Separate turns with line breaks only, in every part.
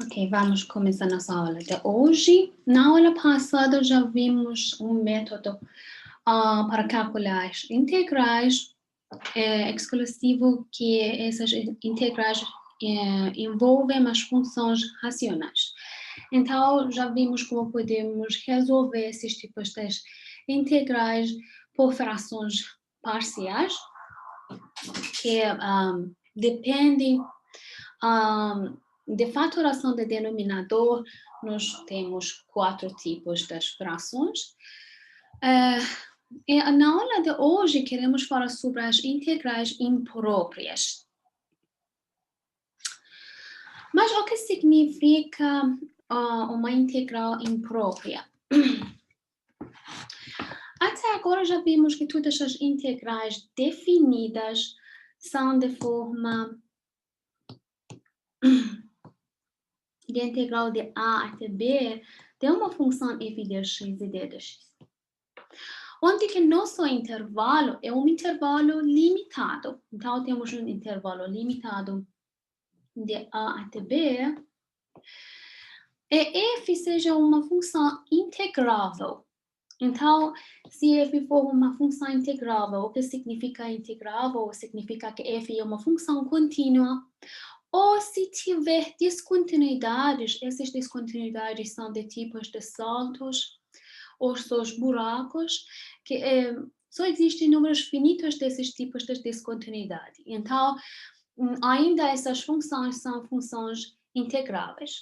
Ok, vamos começar nossa aula de hoje. Na aula passada já vimos um método para calcular integrais exclusivo que essas integrais envolvem as funções racionais. Então, já vimos como podemos resolver esses tipos de integrais por frações parciais, que dependem de fatoração de denominador. Nós temos 4 tipos de frações. Na aula de hoje, queremos falar sobre as integrais impróprias. Mas o que significa uma integral imprópria? Até agora já vimos que todas as integrais definidas são de forma de integral de a até b de uma função f de x e d de x. Onde que nosso intervalo é um intervalo limitado. Então, temos um intervalo limitado de a até b. E f seja uma função integrável. Então, se f for uma função integrável, o que significa integrável? Significa que f é uma função contínua. Ou se tiver descontinuidades, essas descontinuidades são de tipos de saltos ou só os buracos, que só existem números finitos desses tipos de descontinuidade. Então, ainda essas funções são funções integráveis.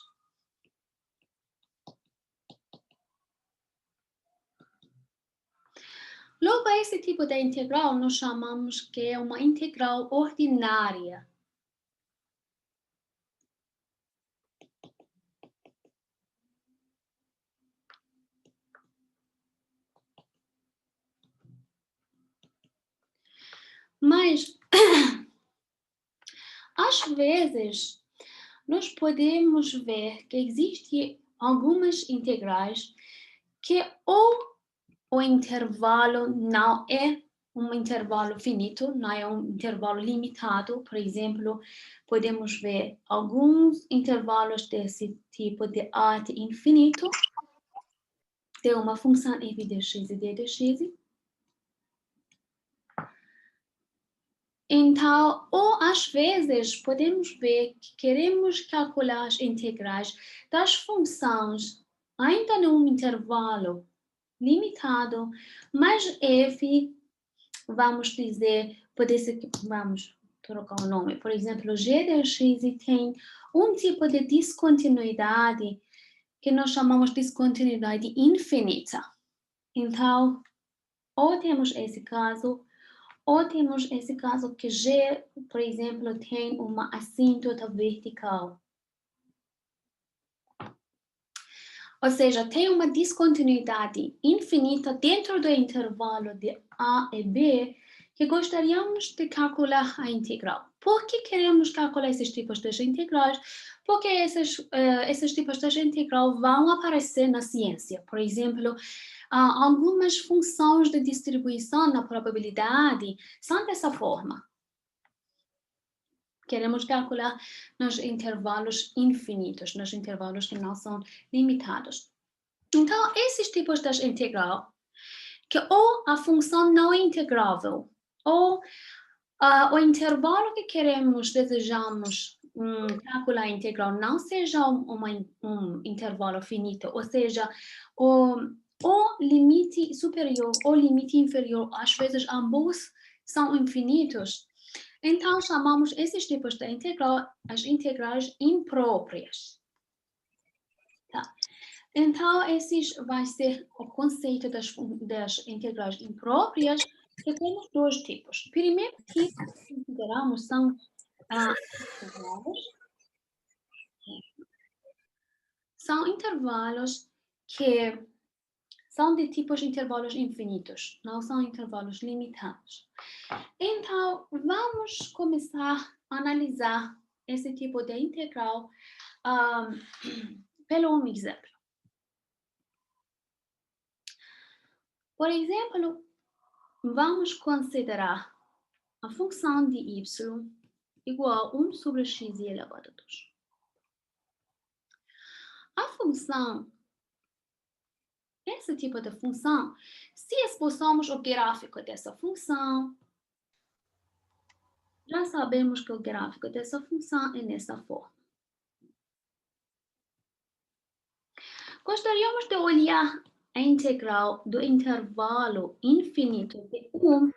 Logo, esse tipo de integral nós chamamos que é uma integral ordinária. Mas, às vezes, nós podemos ver que existem algumas integrais que ou o intervalo não é um intervalo finito, não é um intervalo limitado. Por exemplo, podemos ver alguns intervalos desse tipo de a de infinito, de uma função f de x e d de x. Então, ou às vezes podemos ver que queremos calcular as integrais das funções ainda num intervalo limitado, mas f, vamos dizer, pode ser que vamos trocar o nome. Por exemplo, g de x tem um tipo de descontinuidade que nós chamamos de descontinuidade infinita. Então, ou temos esse caso, ou temos esse caso que G, por exemplo, tem uma assíntota vertical. Ou seja, tem uma descontinuidade infinita dentro do intervalo de A e B que gostaríamos de calcular a integral. Por que queremos calcular esses tipos de integrais? Porque esses tipos de integral vão aparecer na ciência. Por exemplo, algumas funções de distribuição na probabilidade são dessa forma. Queremos calcular nos intervalos infinitos, nos intervalos que não são limitados. Então, esses tipos de integral, que ou a função não é integrável, ou o intervalo que desejamos calcular a integral não seja um intervalo finito, ou seja, o limite superior ou limite inferior, às vezes ambos são infinitos. Então, chamamos esses tipos de integral as integrais impróprias. Tá? Então, esse vai ser o conceito das integrais impróprias, que temos 2 tipos. O primeiro tipo que consideramos são intervalos que são de tipos de intervalos infinitos, não são intervalos limitados. Então, vamos começar a analisar esse tipo de integral pelo um exemplo. Por exemplo, vamos considerar a função de y igual a 1 sobre x elevado a 2. função, esse tipo de função, se esboçamos o gráfico dessa função, já sabemos que o gráfico dessa função é nessa forma. Gostaríamos de olhar a integral do intervalo infinito de 1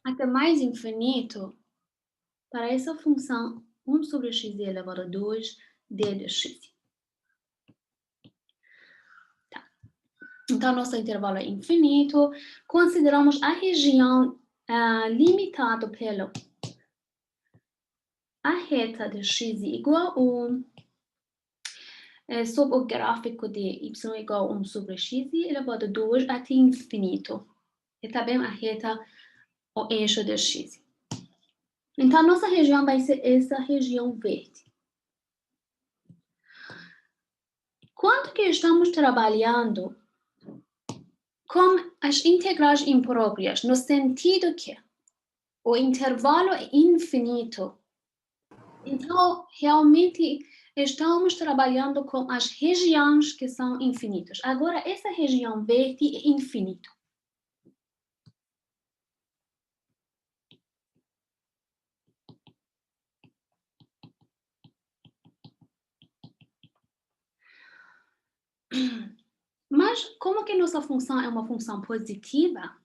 até mais infinito para essa função 1 sobre x elevado a 2 d de x. Tá. Então, nosso intervalo é infinito. Consideramos a região limitada pela a reta de x igual a 1 sob o gráfico de y igual a 1 sobre x elevado a 2 até infinito. E também a reta, o eixo de x. Então, nossa região vai ser essa região verde. Quando que estamos trabalhando com as integrais impróprias, no sentido que o intervalo é infinito, então, realmente, estamos trabalhando com as regiões que são infinitas. Agora, essa região verde é infinito. Mas como que nossa função é uma função positiva?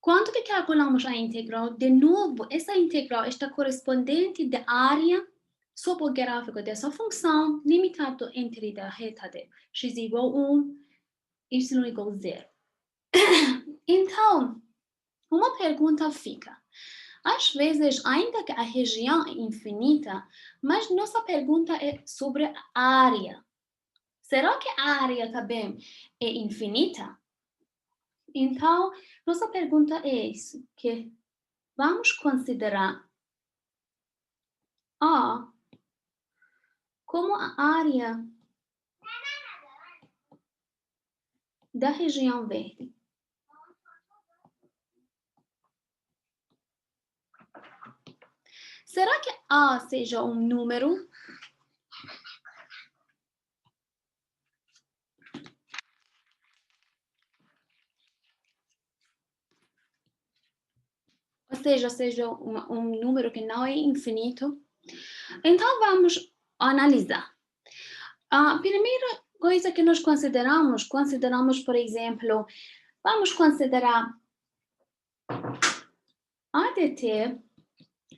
Quando que calculamos a integral, de novo, essa integral está correspondente da área sob o gráfico dessa função, limitado entre a reta de x igual a 1, y igual a 0. Então, uma pergunta fica. Às vezes, ainda que a região é infinita, mas nossa pergunta é sobre a área. Será que a área também é infinita? Então, nossa pergunta é isso, que vamos considerar A como a área da região verde. Será que A seja um número? Ou seja um número que não é infinito? Então, vamos analisar. A primeira coisa que nós consideramos, por exemplo, vamos considerar a dt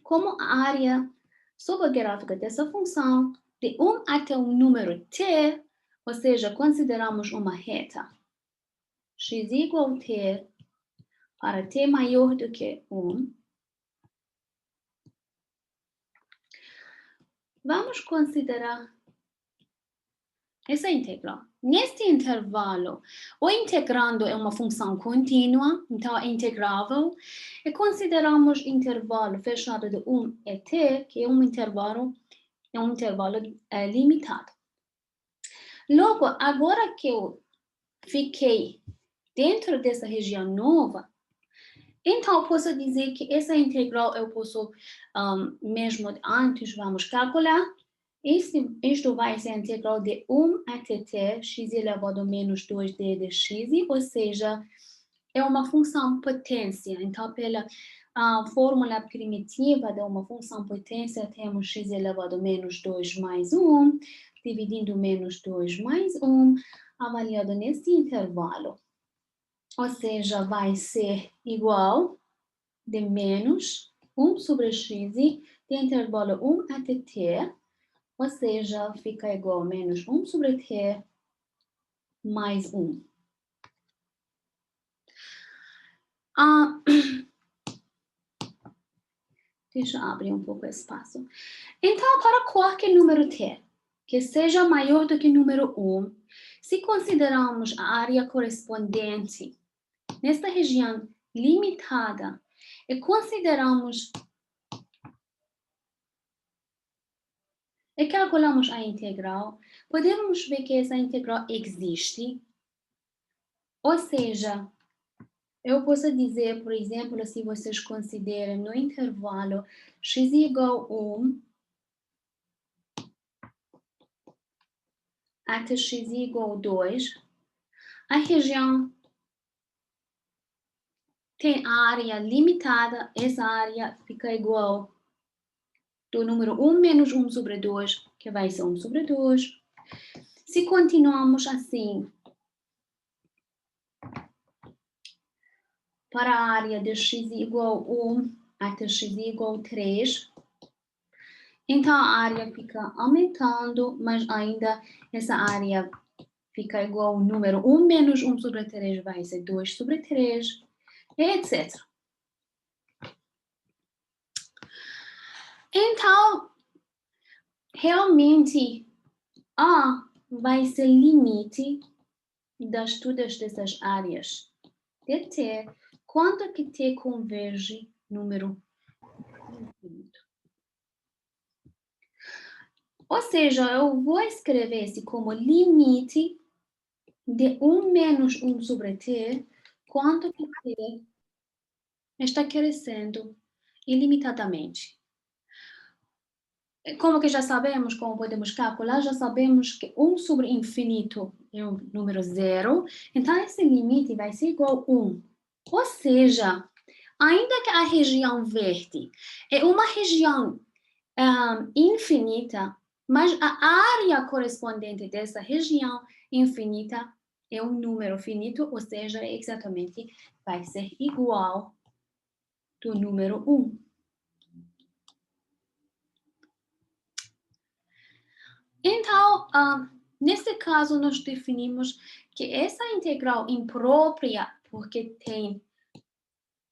como a área sob a gráfica dessa função de 1 até um número t, ou seja, consideramos uma reta x igual a t para t maior do que 1. Vamos considerar essa integral. Neste intervalo, o integrando é uma função contínua, então é integrável, e consideramos intervalo fechado de 1 a t, que é um intervalo limitado. Logo, agora que eu fiquei dentro dessa região nova, então eu posso dizer que essa integral eu posso, mesmo antes, vamos calcular. Isto vai ser a integral de 1 até t, x elevado a menos 2d de x, ou seja, é uma função potência. Então, pela fórmula primitiva de uma função potência, temos x elevado a menos 2 mais 1, dividindo menos 2 mais 1, avaliado nesse intervalo. Ou seja, vai ser igual de menos 1 sobre x, de intervalo 1 até t, ou seja, fica igual a menos 1 sobre t mais 1. Deixa eu abrir um pouco o espaço. Então, para qualquer número t, que seja maior do que o número 1, se considerarmos a área correspondente nesta região limitada e consideramos e calculamos a integral, podemos ver que essa integral existe. Ou seja, eu posso dizer, por exemplo, se vocês consideram no intervalo x igual a 1, até x igual a 2, a região tem área limitada, essa área fica igual do número 1 menos 1 sobre 2, que vai ser 1 sobre 2. Se continuamos assim, para a área de x igual a 1 até x igual a 3, então a área fica aumentando, mas ainda essa área fica igual ao número 1 menos 1 sobre 3 vai ser 2 sobre 3, etc. Então, realmente, A vai ser limite das todas dessas áreas de T quando que T converge número infinito. Ou seja, eu vou escrever esse como limite de 1 menos 1 sobre T quando que T está crescendo ilimitadamente. Como que já sabemos, como podemos calcular, já sabemos que 1 sobre infinito é um número zero, então esse limite vai ser igual a 1. Ou seja, ainda que a região verde é uma região infinita, mas a área correspondente dessa região infinita é um número finito, ou seja, exatamente vai ser igual do número 1. Então, nesse caso, nós definimos que essa integral imprópria, porque tem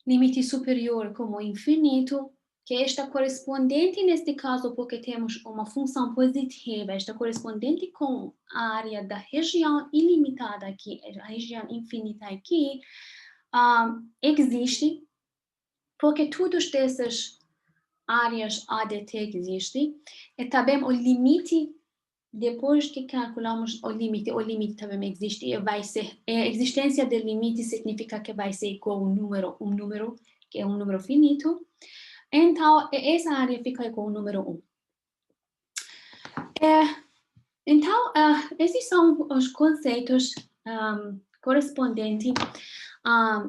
limite superior como infinito, que está correspondente neste caso porque temos uma função positiva, está correspondente com a área da região ilimitada aqui, a região infinita aqui, existe porque todas essas áreas ADT existem, e também o limite, depois que calculamos o limite também existe, e vai ser, a existência do limite significa que vai ser igual a um número, que é um número finito, então essa área fica igual ao número 1. Então, esses são os conceitos correspondentes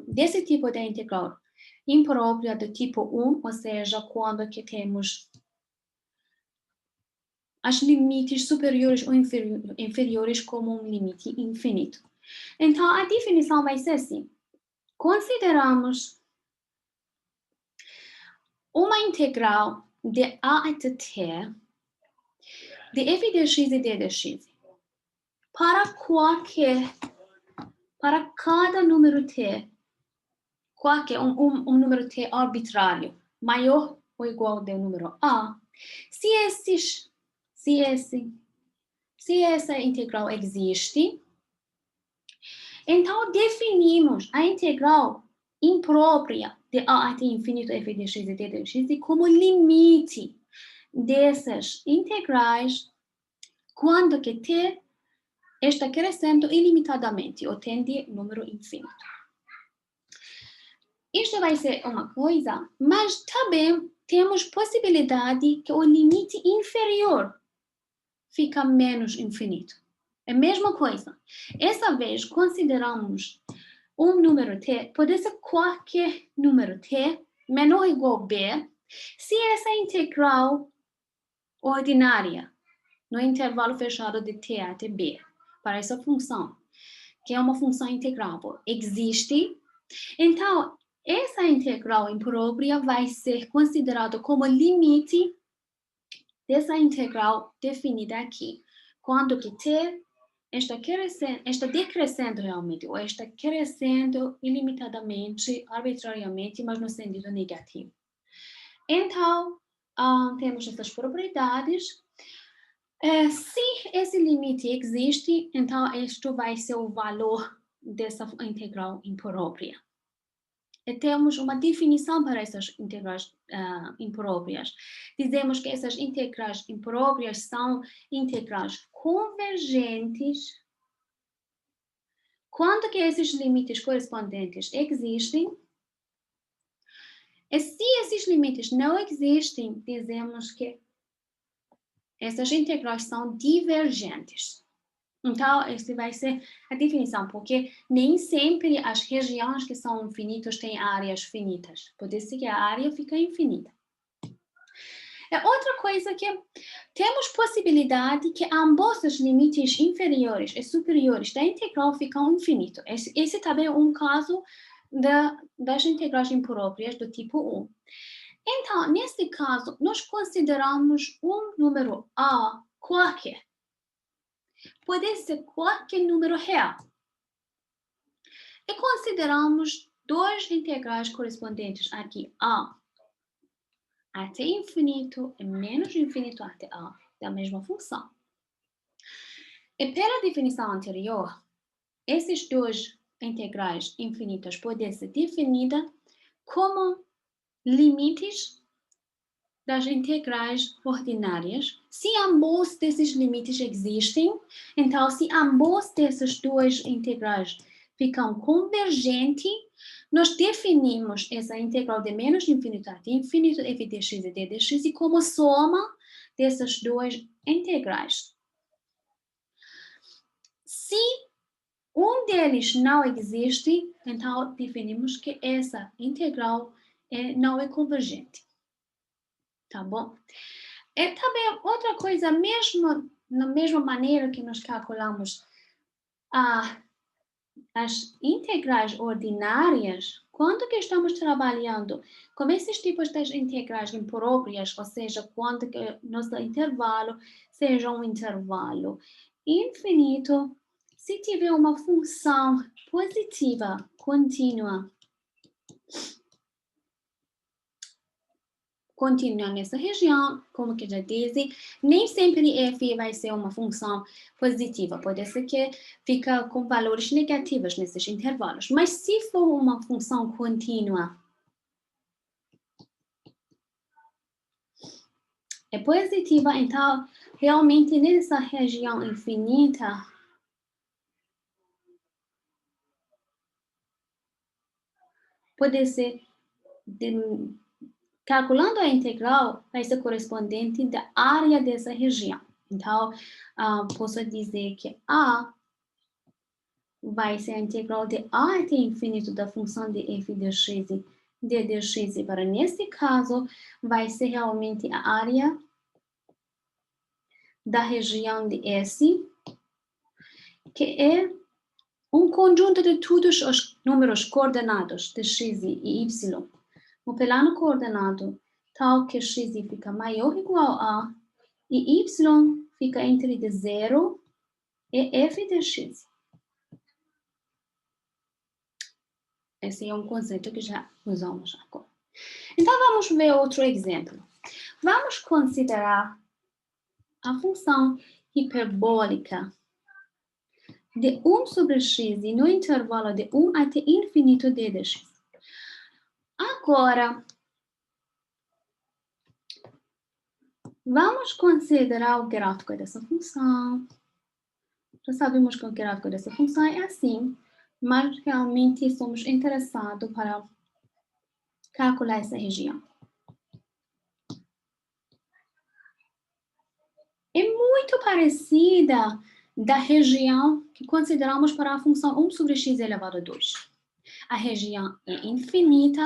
desse tipo de integral imprópria do tipo 1, ou seja, quando que temos os limites superiores ou inferiores como um limite infinito. Então, a definição vai ser assim. Consideramos uma integral de a até t de f de x e d de x para cada número t, qualquer um número t arbitrário maior ou igual ao número a, se essa integral existe, então definimos a integral imprópria de a até infinito f de x e d de x como limite dessas integrais quando que t está crescendo ilimitadamente ou tende número infinito. Isto vai ser uma coisa, mas também temos possibilidade que o limite inferior fica menos infinito. É a mesma coisa. Essa vez, consideramos um número t, pode ser qualquer número t, menor ou igual a b, se essa integral ordinária, no intervalo fechado de t até b, para essa função, que é uma função integrável, existe, então, essa integral imprópria vai ser considerada como limite dessa integral definida aqui, quando que t está decrescendo realmente, ou está crescendo ilimitadamente, arbitrariamente, mas no sentido negativo. Então, temos essas propriedades. Se esse limite existe, então isto vai ser o valor dessa integral imprópria. E temos uma definição para essas integrais impróprias. Dizemos que essas integrais impróprias são integrais convergentes quando que esses limites correspondentes existem. E se esses limites não existem, dizemos que essas integrais são divergentes. Então, essa vai ser a definição, porque nem sempre as regiões que são infinitas têm áreas finitas. Pode ser que a área fica infinita. Outra coisa que temos possibilidade que ambos os limites inferiores e superiores da integral ficam infinitos. Esse também é um caso das integrais impróprias do tipo 1. Então, nesse caso, nós consideramos um número A qualquer. Pode ser qualquer número real. E consideramos dois integrais correspondentes aqui, A até infinito e menos infinito até A, da mesma função. E pela definição anterior, esses dois integrais infinitos podem ser definidos como limites das integrais ordinárias. Se ambos desses limites existem, então se ambos desses dois integrais ficam convergentes, nós definimos essa integral de menos infinito até infinito f de x e d de x como soma desses dois integrais. Se um deles não existe, então definimos que essa integral não é convergente. Tá bom? E também outra coisa, mesmo na mesma maneira que nós calculamos as integrais ordinárias, quando que estamos trabalhando com esses tipos de integrais impróprias, ou seja, quando que nosso intervalo seja um intervalo infinito, se tiver uma função positiva contínua nessa região, como que já disse, nem sempre f vai ser uma função positiva. Pode ser que fica com valores negativos nesses intervalos. Mas se for uma função contínua, é positiva, então, realmente, nessa região infinita, pode ser, calculando a integral, vai ser correspondente da área dessa região. Então, posso dizer que A vai ser a integral de A até infinito da função de f de x e d de x. E para nesse caso, vai ser realmente a área da região de S, que é um conjunto de todos os números coordenados de x e y. No plano coordenado, tal que x fica maior ou igual a e y fica entre 0 e f de x. Esse é um conceito que já usamos agora. Então, vamos ver outro exemplo. Vamos considerar a função hiperbólica de 1 sobre x e no intervalo de 1 até infinito d de x. Agora, vamos considerar o gráfico dessa função. Já sabemos que o gráfico dessa função é assim, mas realmente somos interessados para calcular essa região. É muito parecida da região que consideramos para a função 1 sobre x elevado a 2. A região é infinita,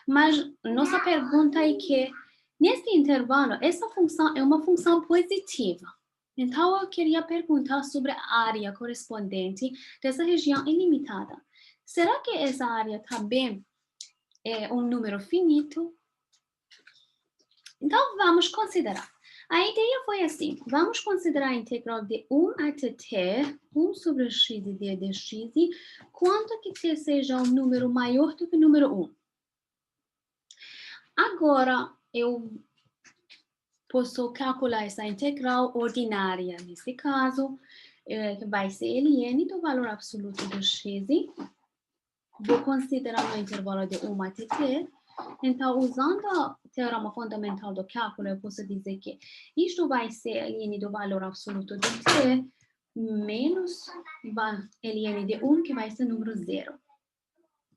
mas nossa pergunta é que, nesse intervalo, essa função é uma função positiva. Então, eu queria perguntar sobre a área correspondente dessa região ilimitada. Será que essa área também é um número finito? Então, vamos considerar. A ideia foi assim, vamos considerar a integral de 1 até t, 1 sobre x e d de x, quanto que t seja um número maior do que o número 1. Agora, eu posso calcular essa integral ordinária, nesse caso, que vai ser ln do valor absoluto de x. Vou considerar o intervalo de 1 até t. Então, usando o teorema fundamental do cálculo, eu posso dizer que isto vai ser ln do valor absoluto de t menos ln de 1, que vai ser número 0.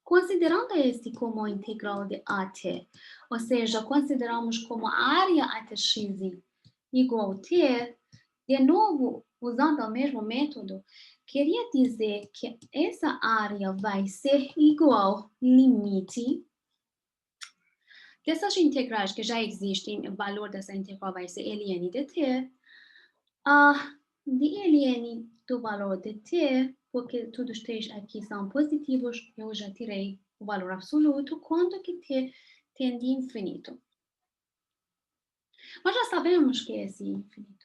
Considerando este como integral de at, ou seja, consideramos como a área até x igual a t, De novo, usando o mesmo método, queria dizer que essa área vai ser igual limite dessas integrais que já existem, o valor dessa integral vai ser ln de t, de ln do valor de t, porque todos os três aqui são positivos, eu já tirei o valor absoluto, quando que t tende a infinito. Mas já sabemos que é esse infinito.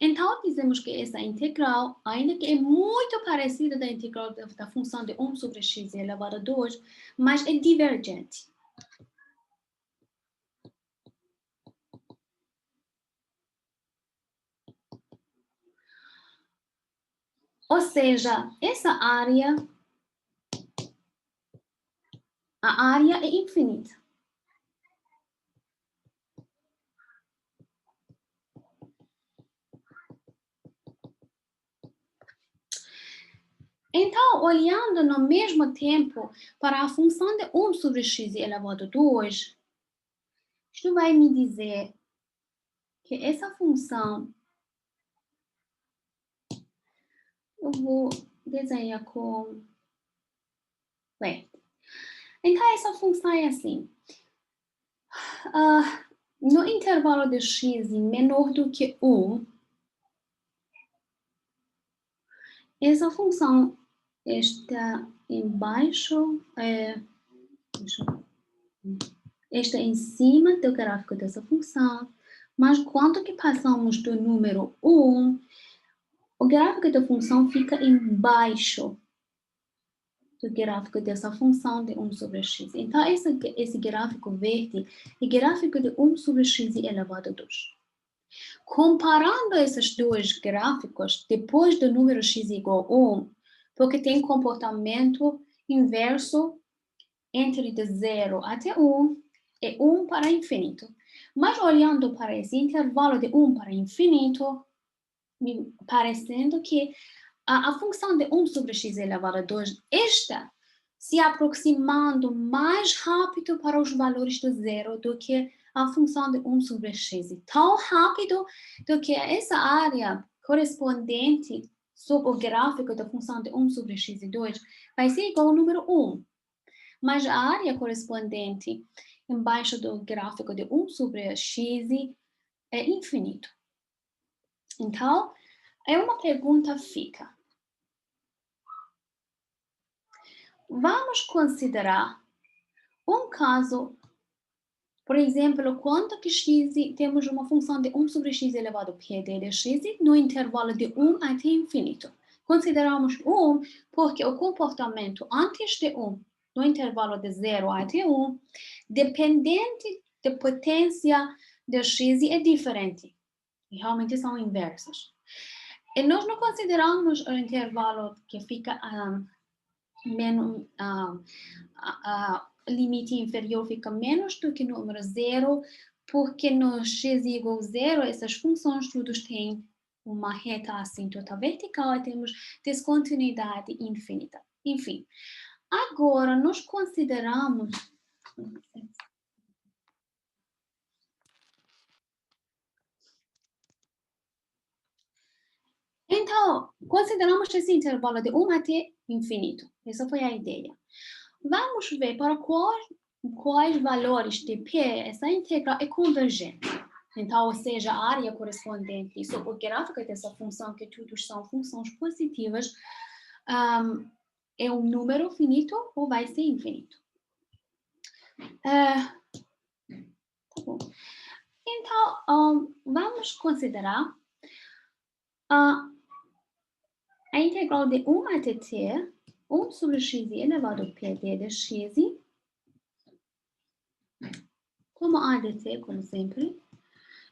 Então, dizemos que essa integral, ainda que é muito parecida da integral da função de 1 sobre x elevado a 2, mas é divergente. Ou seja, essa área, a área é infinita. Então, olhando no mesmo tempo para a função de 1 sobre x elevado a 2, isto vai me dizer que essa função, eu vou desenhar com... Bem, então essa função é assim. No intervalo de x menor do que 1, essa função está embaixo, está em cima do gráfico dessa função, mas quando que passamos do número 1, o gráfico da função fica embaixo do gráfico dessa função de 1 sobre x. Então, esse gráfico verde é o gráfico de 1 sobre x elevado a 2. Comparando esses dois gráficos, depois do número x igual a 1, porque tem comportamento inverso entre de 0 até 1, é 1 para infinito. Mas olhando para esse intervalo de 1 para infinito, me parecendo que a função de 1 sobre x elevado a 2 está se aproximando mais rápido para os valores do zero do que a função de 1 sobre x. Tão rápido do que essa área correspondente sob o gráfico da função de 1 sobre x e 2 vai ser igual ao número 1. Mas a área correspondente embaixo do gráfico de 1 sobre x é infinito. Então, uma pergunta fica. Vamos considerar um caso, por exemplo, quando que x temos uma função de 1 sobre x elevado a p de x no intervalo de 1 até infinito. Consideramos 1 porque o comportamento antes de 1, no intervalo de 0 até 1, dependente da potência de x é diferente. Realmente são inversos. E nós não consideramos o intervalo que fica menos, limite inferior fica menos do que o número 0, porque no x igual a 0, essas funções todas têm uma reta assíntota vertical e temos descontinuidade infinita. Enfim, agora nós consideramos... Então, consideramos esse intervalo de 1 até infinito. Essa foi a ideia. Vamos ver para quais valores de P essa integral é convergente. Então, ou seja, a área correspondente sobre o gráfico dessa função, que todos são funções positivas, é um número finito ou vai ser infinito. Tá bom. Então, vamos considerar a integral de 1 até t, 1 sobre x elevado a p de x, como a de t, como sempre.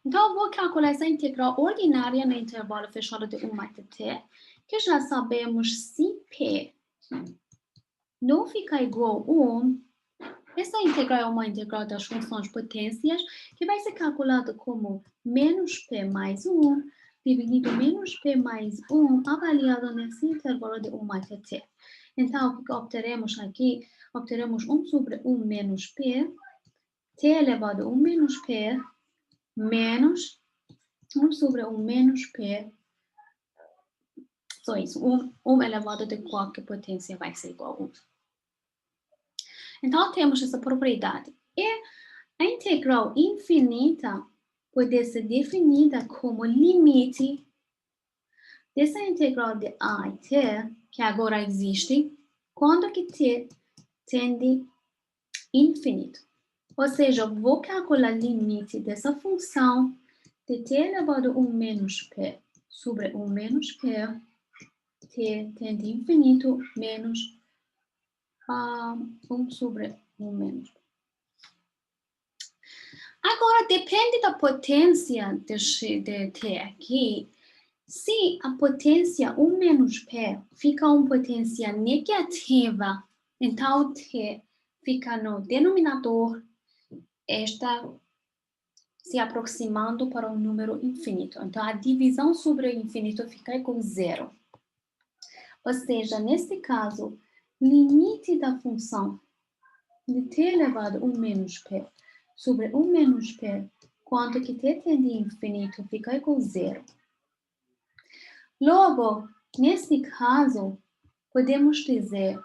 Então, eu vou calcular essa integral ordinária no intervalo fechado de 1 até t, que já sabemos se p não fica igual a 1, essa integral é uma integral das funções potências, que vai ser calculada como menos p mais 1, dividido menos p mais 1, avaliado nesse intervalo de 1 até t. Então, o que obteremos aqui? Obteremos 1 sobre 1 menos p, t elevado a 1 menos p, menos 1 sobre 1 menos P, só isso, 1 elevado de qualquer potência vai ser igual a 1. Então, temos essa propriedade. E a integral infinita pode ser definida como limite dessa integral de a e t, que agora existe, quando que t tende infinito. Ou seja, vou calcular o limite dessa função de t elevado a 1 menos p sobre 1 menos p, t tende infinito menos 1 sobre 1 menos p. Agora, depende da potência de t aqui. Se a potência 1 menos p fica uma potência negativa, então t fica no denominador, está se aproximando para um número infinito. Então, a divisão sobre o infinito fica igual a 0. Ou seja, neste caso, limite da função de t elevado a 1 menos p sobre 1 menos p, quanto que t tende a infinito, fica igual a 0. Logo, neste caso, podemos dizer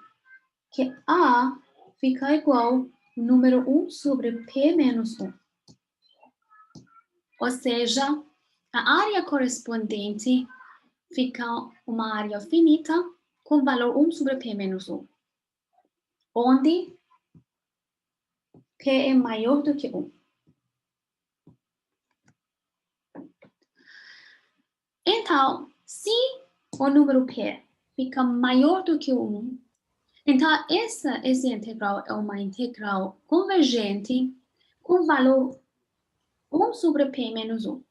que A fica igual ao número 1 sobre P menos 1. Ou seja, a área correspondente fica uma área finita com valor 1 sobre P menos 1, onde P é maior do que 1. Então, se o número P fica maior do que 1, então essa integral é uma integral convergente com valor 1 sobre P menos 1.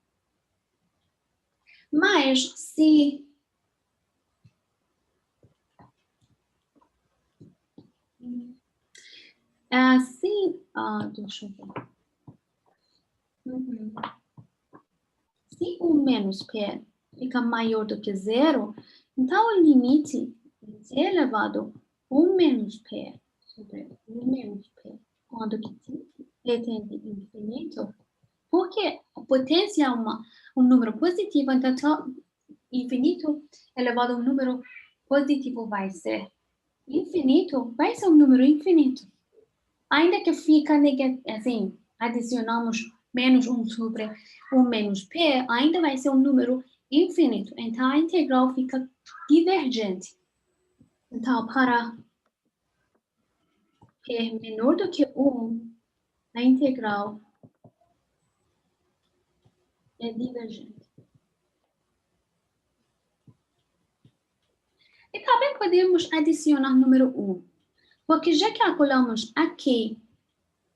Mas se deixa eu ver. Se 1 menos P fica maior do que 0, então o limite é elevado a 1 menos P sobre 1 menos P, quando P tende a infinito, porque a potência é um número positivo, então infinito elevado a um número positivo vai ser infinito, vai ser um número infinito. Ainda que fica negativo, assim, adicionamos menos 1 sobre 1 menos p, ainda vai ser um número infinito. Então, a integral fica divergente. Então, para p menor do que 1, a integral é divergente. E também podemos adicionar número 1, porque já calculamos aqui,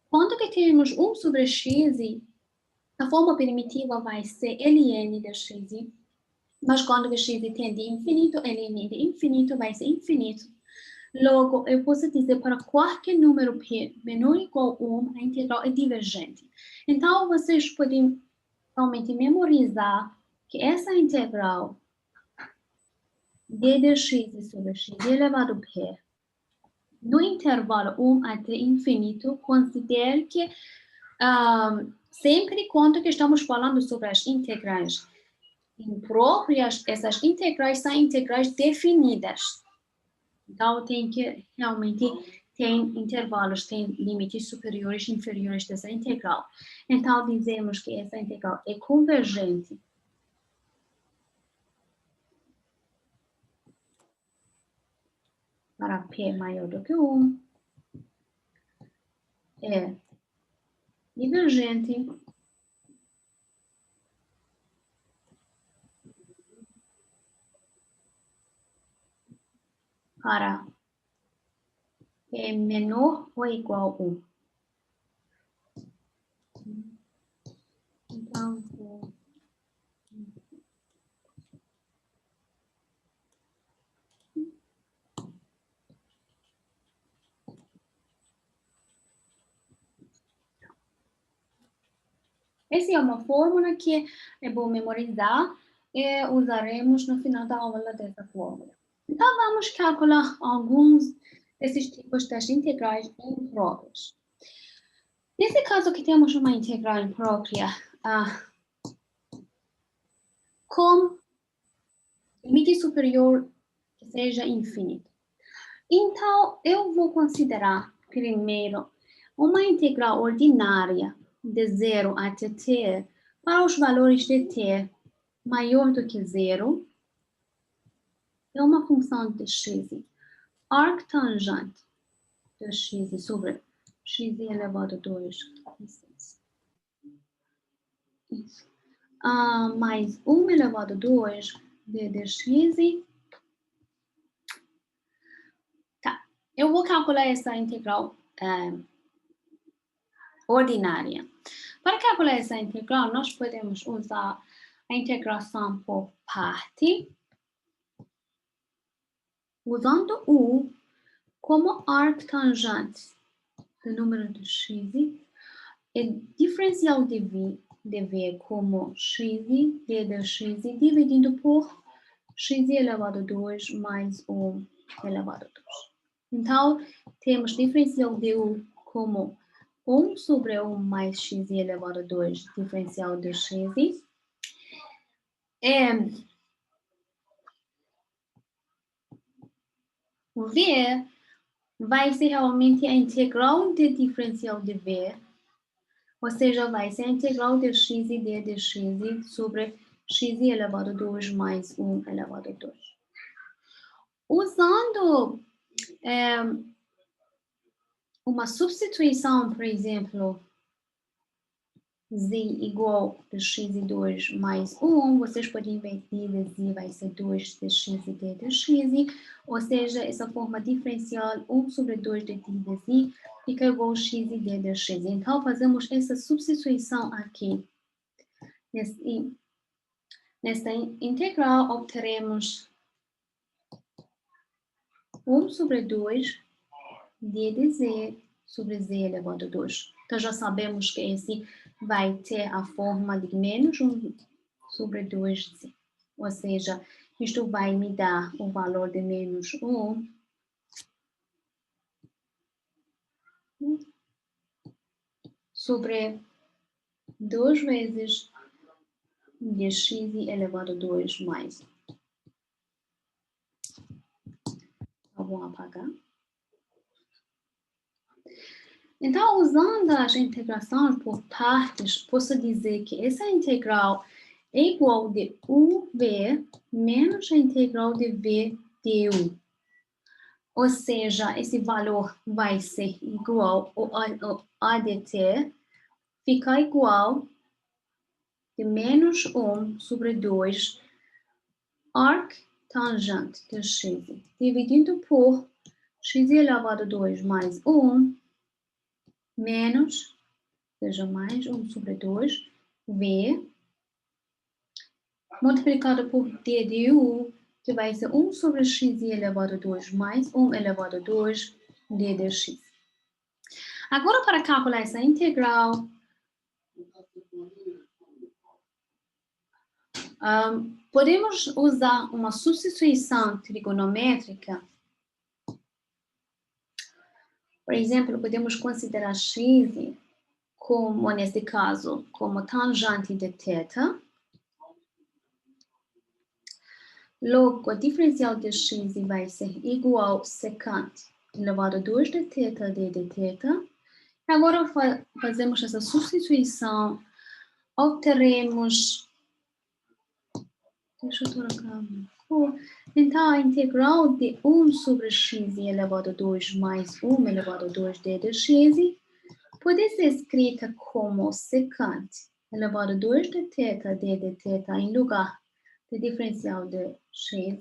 quando que temos 1 sobre x, a forma primitiva vai ser ln de x, mas quando o x tende a infinito, ln de infinito vai ser infinito. Logo, eu posso dizer para qualquer número p menor ou igual a 1, a integral é divergente. Então, vocês podem realmente memorizar que essa integral d de x sobre x elevado a p, no intervalo 1 até infinito, considere que sempre quando que estamos falando sobre as integrais impróprias, essas integrais são integrais definidas. Então, tem que realmente tem intervalos, tem limites superiores e inferiores dessa integral. Então, dizemos que essa integral é convergente para p maior do que 1, é divergente para p menor ou igual a 1. Então, essa é uma fórmula que é bom memorizar e usaremos no final da aula dessa fórmula. Então, vamos calcular alguns desses tipos das integrais impróprias. Nesse caso aqui temos uma integral imprópria com limite superior que seja infinito. Então, eu vou considerar, primeiro, uma integral ordinária de 0 até t para os valores de t maior do que 0. É uma função de x. Arctangente de x sobre x elevado a 2. Isso. Mais 1 elevado a 2 de dx. Tá. Eu vou calcular essa integral ordinária. Para calcular essa integral, nós podemos usar a integração por parte, usando U como arctangente do número de x, e diferencial de v como x de dx dividindo por x elevado a 2 mais 1 elevado a 2. Então, temos diferencial de U como 1 sobre 1 mais x elevado a 2, diferencial de x. O v vai ser realmente a integral de diferencial de v, ou seja, vai ser a integral de x e de dx sobre x elevado a 2 mais 1 elevado a 2. Usando uma substituição, por exemplo, z igual a x2 mais 1, vocês podem ver que z vai ser 2 dx e d dx, ou seja, essa forma diferencial 1 sobre 2 de d de z fica igual a x e d dx. Então, fazemos essa substituição aqui. Nesta integral, obteremos 1 sobre 2 d de z sobre z elevado a 2. Então, já sabemos que esse vai ter a forma de menos 1 sobre 2z. Ou seja, isto vai me dar o valor de menos 1 sobre 2 vezes dx elevado a 2 mais 1. Vou apagar. Então, usando as integrações por partes, posso dizer que essa integral é igual de uv menos a integral de v du. Ou seja, esse valor vai ser igual ao a de t, fica igual de menos 1 sobre 2 arctangente de x, dividido por x elevado a 2 mais 1, menos, seja mais 1 sobre 2, v, multiplicado por d de u, que vai ser 1 sobre x elevado a 2 mais 1 elevado a 2 d dx. Agora, para calcular essa integral, podemos usar uma substituição trigonométrica. Por exemplo, podemos considerar x como, neste caso, como tangente de θ. Logo, a diferencial de x vai ser igual a secante elevado a 2 de θ d de θ. Agora fazemos essa substituição, obteremos, deixa eu trocar. Então, a integral de 1 sobre x elevado a 2 mais 1 elevado a 2 d dx pode ser escrita como secante elevado a 2 de θ d de θ em lugar de diferencial de x.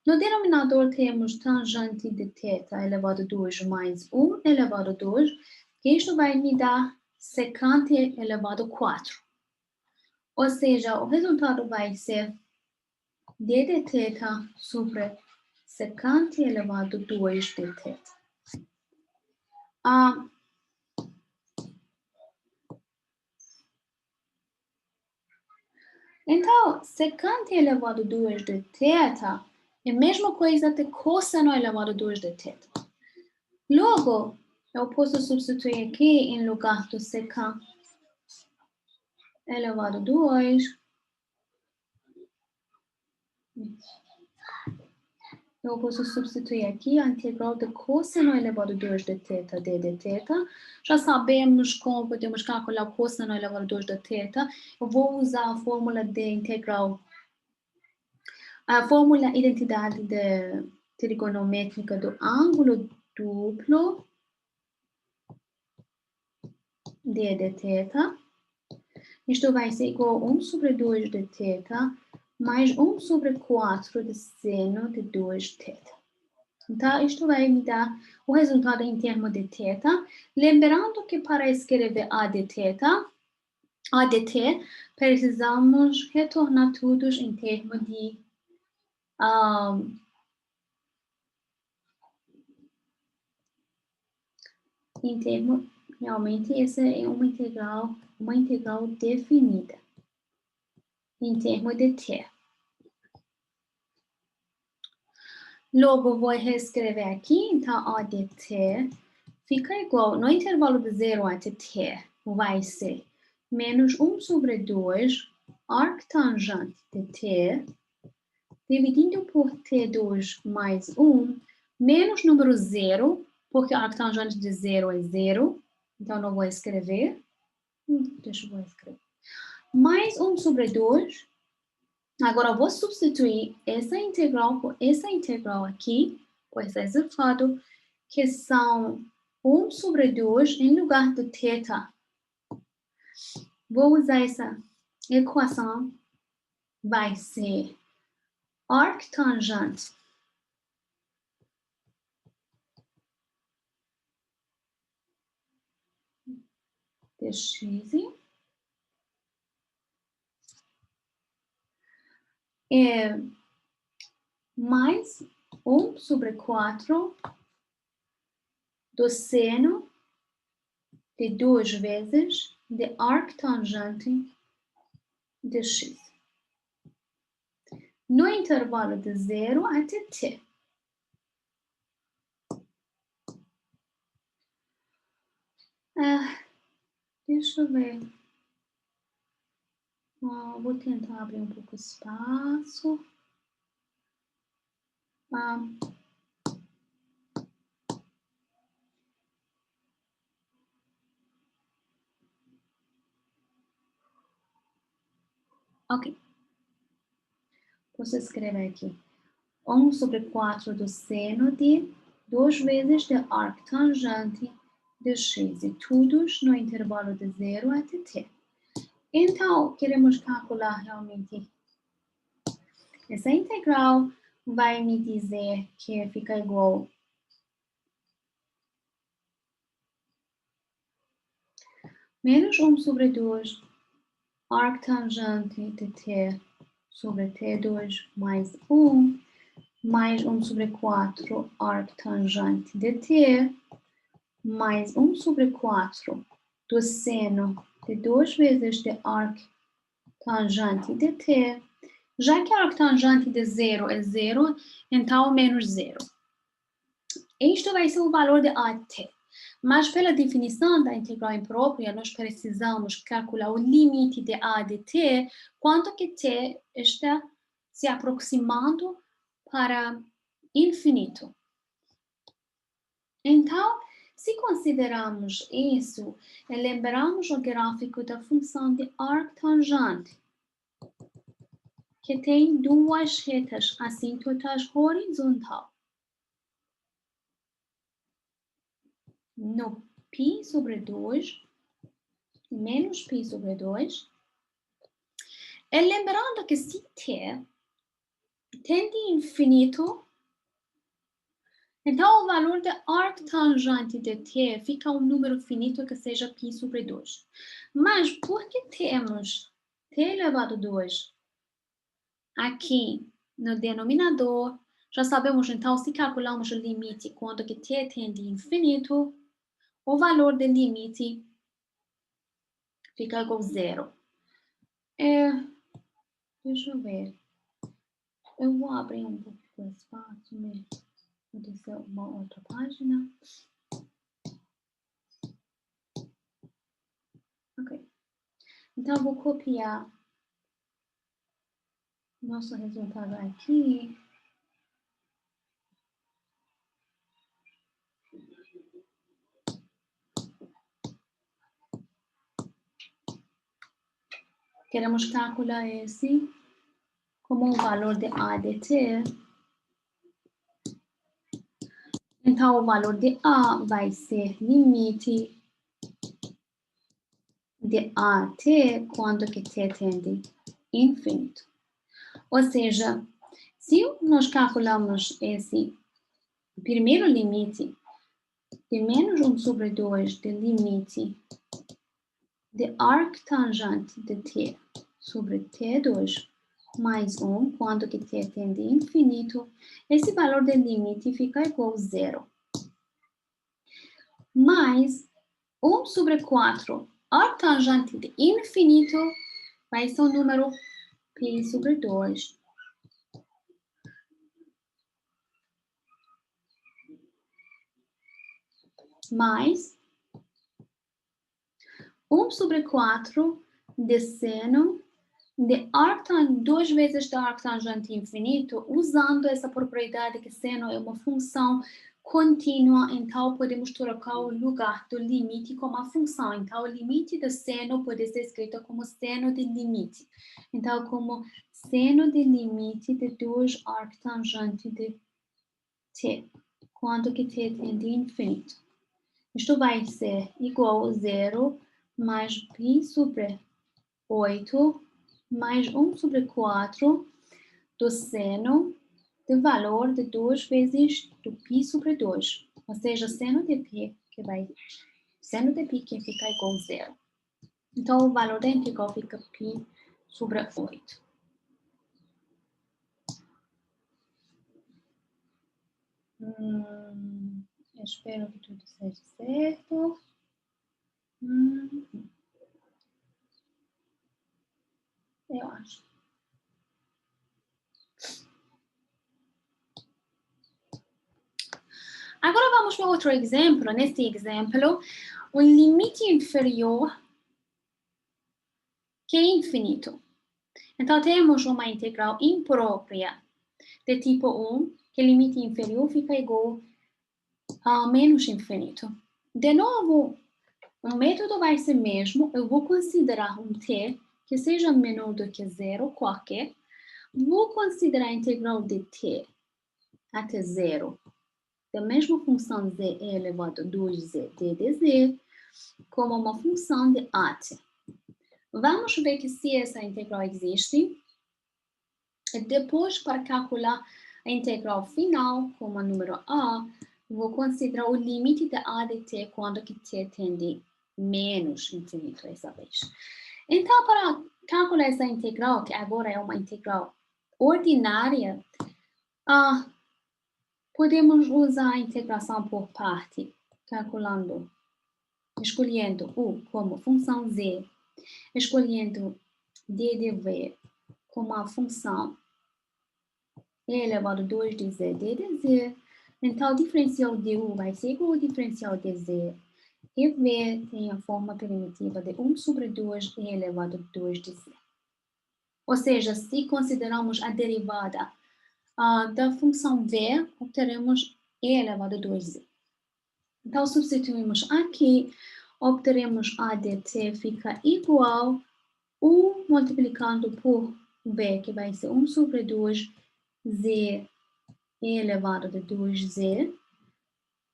No denominador temos tangente de θ elevado a 2 mais 1 elevado a 2, que isto vai me dar secante elevado a 4. Ou seja, o resultado vai ser d de θ sobre secante elevado a 2 de θ. Então, secante elevado a 2 de θ é a mesma coisa que cosseno elevado a 2 de θ. Logo, eu posso substituir aqui em lugar do secante elevado a 2, Eu posso substituir aqui a integral de cosseno elevado a 2 de θ d de θ. Já sabemos como podemos calcular cosseno elevado a 2 de θ. Eu vou usar a fórmula de integral, a fórmula identidade trigonométrica do ângulo duplo d de θ. Isto vai ser igual a 1 sobre 2 de θ mais 1 sobre 4 de seno de 2θ. Então, isto vai me dar o resultado em termos de θ. Lembrando que para escrever a de θ, a de t, precisamos retornar tudo em termos de realmente essa é uma integral definida em termos de t. Logo, vou reescrever aqui, então a de t fica igual, no intervalo de 0 até t, vai ser menos 1 sobre 2 arctangente de t, dividido por t2 mais 1, menos número 0, porque a arctangente de 0 é 0, então não vou escrever. Deixa eu escrever. Mais 1 sobre 2. Agora eu vou substituir essa integral por essa integral aqui, por esse resultado, que são 1 sobre 2 em lugar do θ. Vou usar essa equação, vai ser arctangente de x é mais 1 sobre 4 do seno de 2 vezes de arctangente de x. No intervalo de 0 até t. Deixa eu ver. Vou tentar abrir um pouco o espaço. Ok. Posso escrever aqui. 1 sobre 4 do seno de 2 vezes de arctangente de x, e todos no intervalo de 0 até t. Então, queremos calcular realmente essa integral, vai me dizer que fica igual menos 1 sobre 2 arctangente de t sobre t2 mais 1, mais 1 sobre 4 arctangente de t, mais 1 sobre 4 do seno de 2 vezes de arctangente de t. Já que a arctangente de 0 é 0, então menos 0. Isto vai ser o valor de AT. Mas pela definição da integral imprópria, nós precisamos calcular o limite de A de t, quanto que t está se aproximando para infinito. Então, se considerarmos isso, lembramos o gráfico da função de arctangente, que tem duas retas assíntotas horizontal. No π sobre 2, menos π sobre 2. E lembrando que se t tende a infinito, então o valor de arctangente de t fica um número finito que seja π sobre 2. Mas porque temos t elevado a 2 aqui no denominador, já sabemos então, se calcularmos o limite quando que t tende a infinito, o valor do limite fica igual a 0. Deixa eu ver. Eu vou abrir um pouco o espaço, né? Vou descer uma outra página. Ok. Então, vou copiar Nosso resultado aqui. Queremos calcular esse como o valor de A de t. Então, o valor de A vai ser limite de A até quando que t tende infinito. Ou seja, se nós calculamos esse primeiro limite de menos 1 sobre 2 de limite de arctangente de t sobre t2 mais 1, quando que t tende infinito, esse valor de limite fica igual a 0. Mais 1 sobre 4 arctangente de infinito vai ser o número π sobre 2. Mais 1 sobre 4 de seno de arctangente, 2 vezes da arctangente infinito, usando essa propriedade que seno é uma função contínua, então podemos trocar o lugar do limite com a função. Então, o limite de seno pode ser escrito como seno de limite. Então, como seno de limite de 2 arctangente de t, quando que t tende a infinito. Isto vai ser igual a 0 mais π sobre 8 mais 1 sobre 4 do seno do valor de 2 vezes do π sobre 2. Ou seja, seno de π que fica igual a 0. Então, o valor da integral fica π sobre 8. Espero que tudo seja certo. Eu acho. Agora vamos para outro exemplo. Neste exemplo, o limite inferior que é infinito. Então, temos uma integral imprópria de tipo 1, que o limite inferior fica igual a menos infinito. De novo, o método vai ser mesmo. Eu vou considerar um t que seja menor do que 0, qualquer. Vou considerar a integral de t até 0 da mesma função z elevado a 2z d de z como uma função de at. Vamos ver que se essa integral existe, depois para calcular a integral final como número a, vou considerar o limite de a de t quando que t tende menos infinito essa vez. Então, para calcular essa integral, que agora é uma integral ordinária, podemos usar a integração por parte, calculando, escolhendo u como função z, escolhendo d de v como a função e elevado a 2 de z d de z. Então, o diferencial de u vai ser igual ao diferencial de z. E v tem a forma primitiva de 1 sobre 2 e elevado a 2 de z. Ou seja, se considerarmos a derivada da função v, obteremos e elevado a 2z. Então, substituímos aqui, obteremos a dt fica igual u multiplicando por v, que vai ser 1 sobre 2 z elevado a 2z.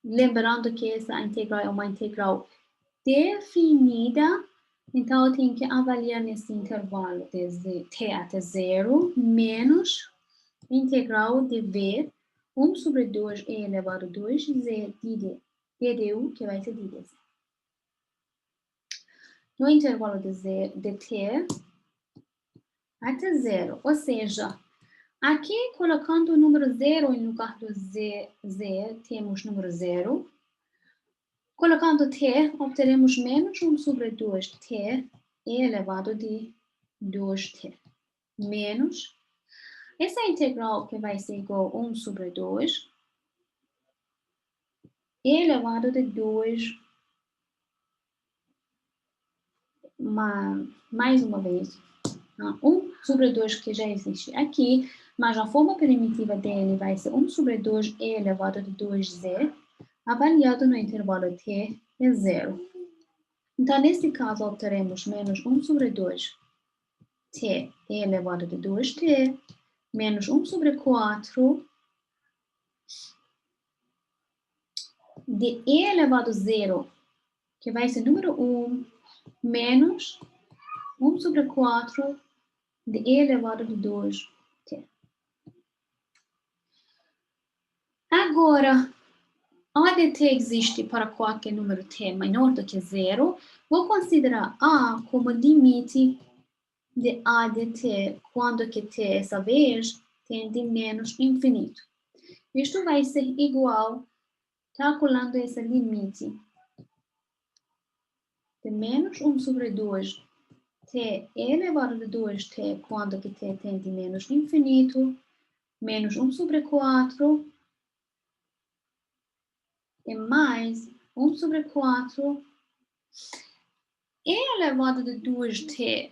Lembrando que essa integral é uma integral definida, então eu tenho que avaliar nesse intervalo de t até 0 menos integral de v, 1 sobre 2 elevado a 2z ddu, que vai ser ddz. No intervalo de t até 0, ou seja, aqui colocando o número 0 em lugar do z, temos número 0. Colocando t, obteremos menos 1 sobre 2t elevado de 2t. Menos essa integral que vai ser igual a 1 sobre 2 elevado de 2, mais uma vez, 1 sobre 2 que já existe aqui, mas a forma primitiva dele vai ser 1 sobre 2 e elevado a 2z, avaliado no intervalo t é 0. Então, nesse caso, obteremos menos 1 sobre 2 t e elevado a 2t, menos 1 sobre 4 de e elevado a 0, que vai ser número 1, menos 1 sobre 4 de e elevado a 2t. Agora, onde t existe para qualquer número t menor do que 0, vou considerar a como limite de a de t quando que t, essa vez, tende menos infinito. Isto vai ser igual, calculando esse limite, de menos 1 sobre 2 t elevado a 2t quando que t tende menos infinito, menos 1 sobre 4 e mais 1 sobre 4 e elevado a 2t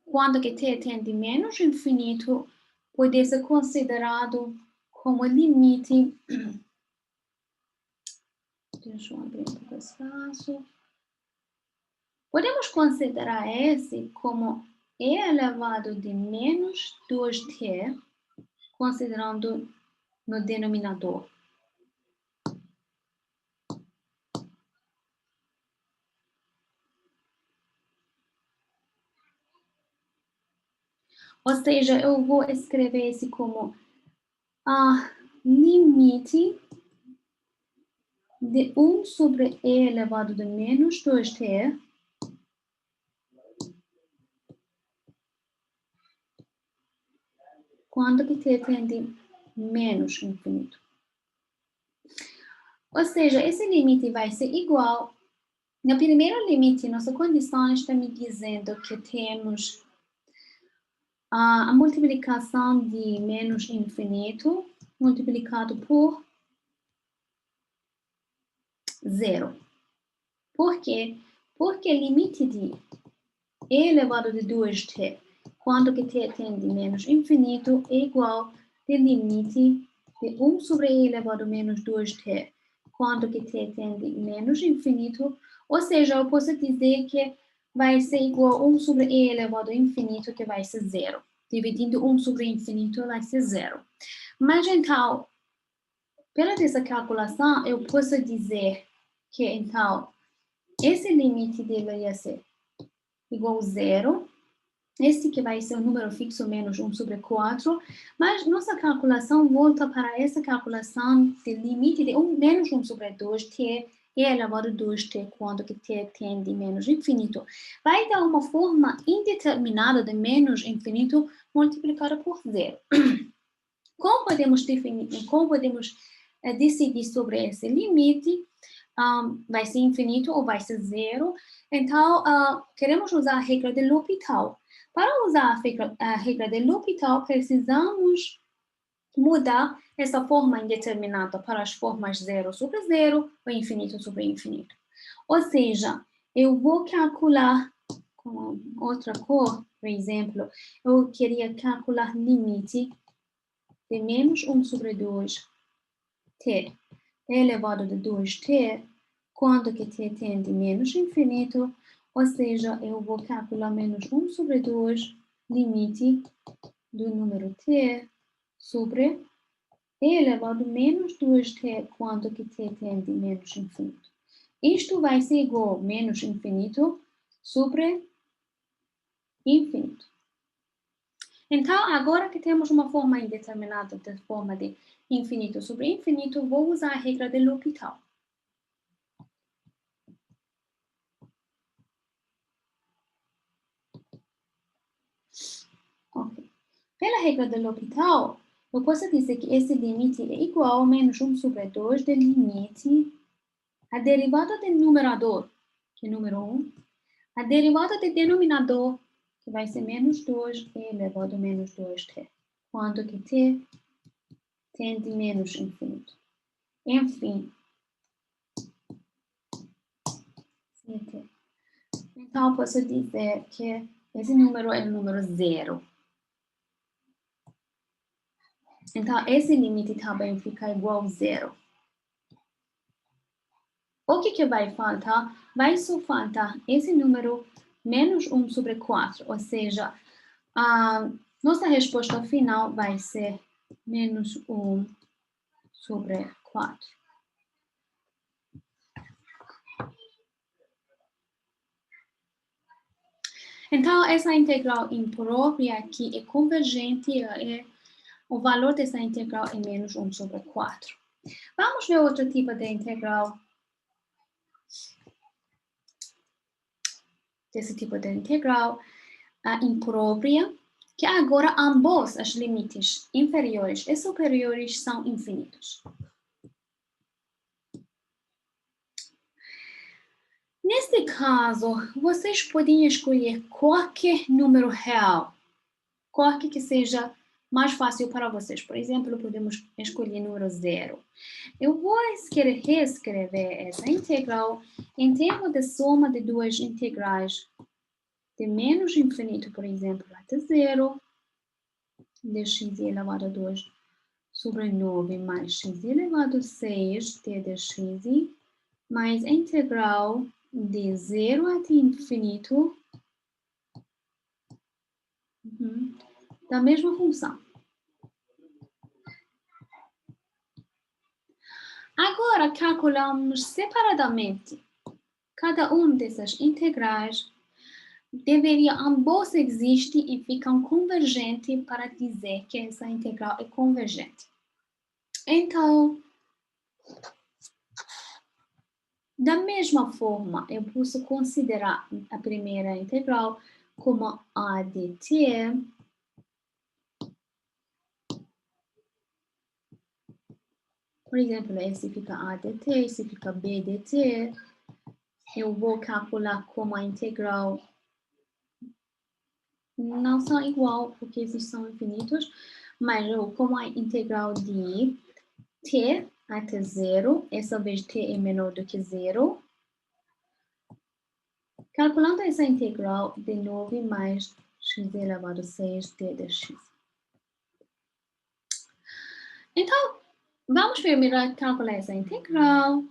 quando que t tende menos infinito, pode ser considerado como limite. Deixa eu abrir um pouco espaço. Podemos considerar esse como e elevado de menos 2t, considerando no denominador. Ou seja, eu vou escrever esse como a limite de 1 sobre e elevado de menos 2t quando que t tende menos infinito. Ou seja, esse limite vai ser igual. No primeiro limite, nossa condição está me dizendo que temos a multiplicação de menos infinito multiplicado por 0. Por quê? Porque limite de e elevado a 2t, quando que t tende menos infinito, é igual ao limite de 1 sobre e elevado a menos 2t, quando que t tende menos infinito. Ou seja, eu posso dizer que vai ser igual a 1 sobre e elevado a infinito, que vai ser 0. Dividindo 1 sobre infinito, vai ser 0. Mas então, pela dessa calculação, eu posso dizer que, então, esse limite deveria ser igual a 0. Esse que vai ser o número fixo menos 1 sobre 4. Mas nossa calculação volta para essa calculação de limite de menos 1 sobre 2t e elevado a 2t quando que t tende menos infinito. Vai dar uma forma indeterminada de menos infinito multiplicada por 0. Como podemos definir, como podemos decidir sobre esse limite? Vai ser infinito ou vai ser 0? Então, queremos usar a regra de L'Hopital. Para usar a regra de L'Hopital, precisamos mudar essa forma indeterminada para as formas 0 sobre 0 ou infinito sobre infinito. Ou seja, eu vou calcular com outra cor, por exemplo, eu queria calcular limite de menos 1 sobre 2t elevado a 2t, quando que t tende menos infinito, ou seja, eu vou calcular menos 1 sobre 2 limite do número t sobre e elevado a menos 2t, quando que t tende menos infinito. Isto vai ser igual a menos infinito sobre infinito. Então, agora que temos uma forma indeterminada de forma de infinito sobre infinito, vou usar a regra de L'Hopital. Okay. Pela regra de L'Hopital, eu posso dizer que esse limite é igual a menos 1 sobre 2 do limite, a derivada do numerador, que é número 1, a derivada do denominador, que vai ser menos 2 elevado a menos 2t, quando que t tende menos infinito. Enfim, então, posso dizer que Esse número é o número 0. Então, esse limite também fica igual a 0. O que vai faltar? Vai só faltar esse número menos 1 sobre 4, ou seja, a nossa resposta final vai ser menos 1 sobre 4. Então, essa integral imprópria aqui é convergente, o valor dessa integral é menos 1 sobre 4. Vamos ver outro tipo de integral. Desse tipo de integral imprópria, que agora ambos os limites inferiores e superiores são infinitos. Neste caso, vocês podem escolher qualquer número real, qualquer que seja mais fácil para vocês. Por exemplo, podemos escolher número 0. Eu vou reescrever essa integral em termos de soma de duas integrais de menos infinito, por exemplo, até 0, de x elevado a 2 sobre 9 mais x elevado a 6 t de x, mais a integral de 0 até infinito da mesma função. Agora, calculamos separadamente cada um dessas integrais. Deveria ambos existir e ficam convergentes para dizer que essa integral é convergente. Então, da mesma forma, eu posso considerar a primeira integral como a de t por exemplo, esse fica a de t, esse fica b de t. Eu vou calcular como a integral não são igual, porque esses são infinitos, mas como a integral de t até 0, essa vez t é menor do que 0. Calculando essa integral de 9 mais x elevado a 6 t de x. Então, vamos primeiro calcular essa integral.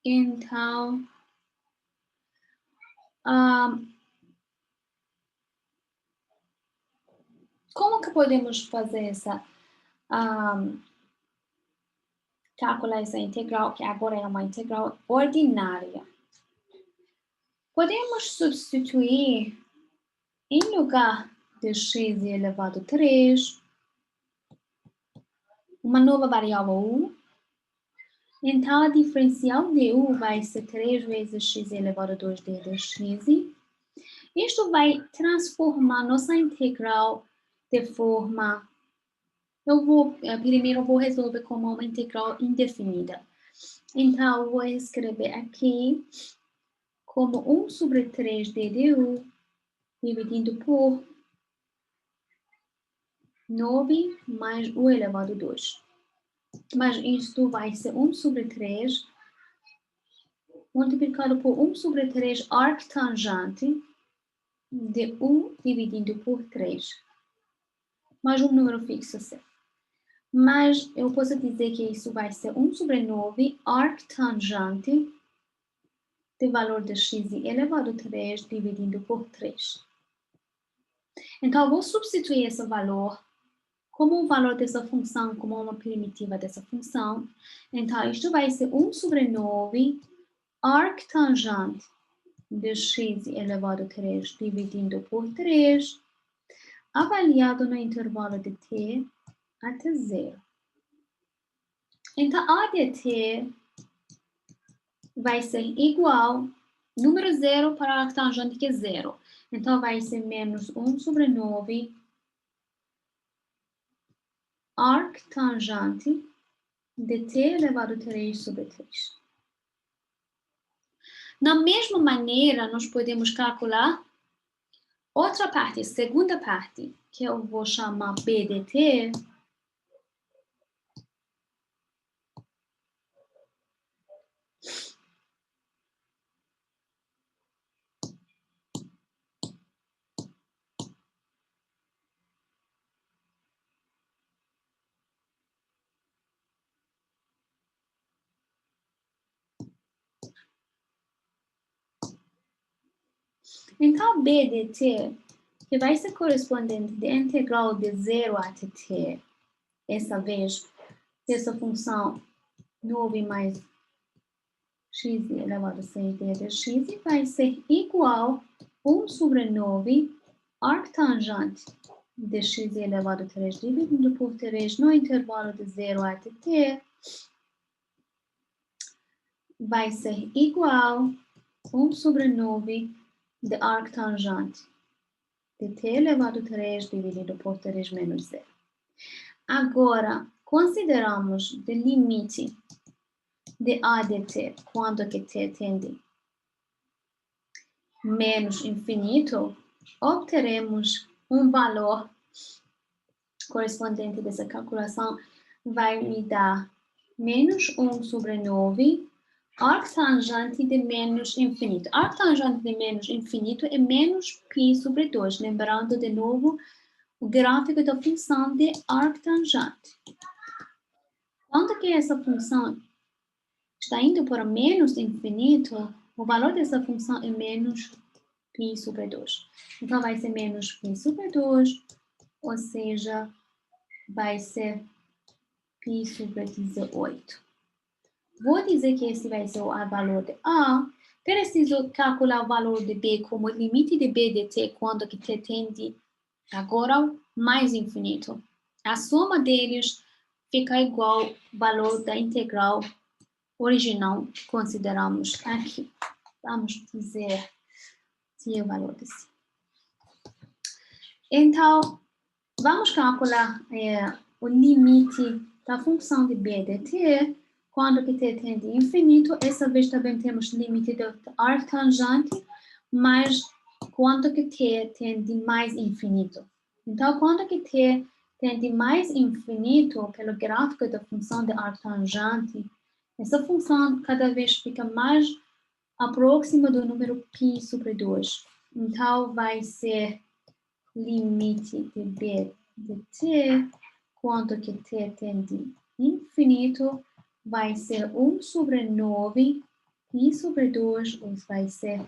Então, como que podemos fazer essa calcular essa integral, que agora é uma integral ordinária? Podemos substituir em lugar de x elevado a 3 uma nova variável u. Então, a diferencial de u vai ser 3 vezes x elevado a 2d de x. Isto vai transformar nossa integral de forma... primeiro eu vou resolver como uma integral indefinida. Então, eu vou escrever aqui como 1 sobre 3d de u dividindo por 9 mais u elevado a 2. Mas isto vai ser 1 sobre 3 multiplicado por 1 sobre 3 arctangente de u dividido por 3. Mais um número fixo C. Mas eu posso dizer que isso vai ser 1 sobre 9 arctangente de valor de x elevado a 3 dividido por 3. Então, eu vou substituir esse valor como o valor dessa função, como uma primitiva dessa função. Então, isto vai ser 1 sobre 9 arctangente de x elevado a 3 dividindo por 3, avaliado no intervalo de t até 0. Então, a de t vai ser igual, número 0 para arctangente que é 0. Então, vai ser menos 1 sobre 9 arctangente de t elevado a 3 sobre 3. Da mesma maneira, nós podemos calcular outra parte, segunda parte, que eu vou chamar b de t. Então, b de t, que vai ser correspondente da integral de 0 até t, essa vez, dessa função 9 mais x elevado a 6d de x, vai ser igual a 1 sobre 9 arctangente de x elevado a 3 dividido por 3 no intervalo de 0 até t, vai ser igual a 1 sobre 9 de arctangente de t elevado a 3 dividido por 3 menos 0. Agora, consideramos o limite de a de t quando que t tende menos infinito, obteremos um valor correspondente dessa calculação, vai me dar menos 1 sobre 9 arctangente de menos infinito. Arctangente de menos infinito é menos π sobre 2. Lembrando de novo o gráfico da função de arctangente. Quando que essa função está indo para menos infinito, o valor dessa função é menos π sobre 2. Então, vai ser menos π sobre 2, ou seja, vai ser π sobre 18. Vou dizer que esse vai ser o valor de A. Preciso calcular o valor de B como limite de B de t quando que t tende agora mais infinito. A soma deles fica igual ao valor da integral original que consideramos aqui. Vamos dizer se é o valor desse. Então, vamos calcular o limite da função de b de t quando que t tende a infinito. Essa vez também temos o limite do arctangente, mas quando que t tende mais infinito. Então, quando que t tende mais infinito, pelo gráfico da função de arctangente, essa função cada vez fica mais próxima do número π sobre 2. Então, vai ser limite de b de t, quando que t tende infinito, vai ser 1 sobre 9, π sobre 2, ou vai ser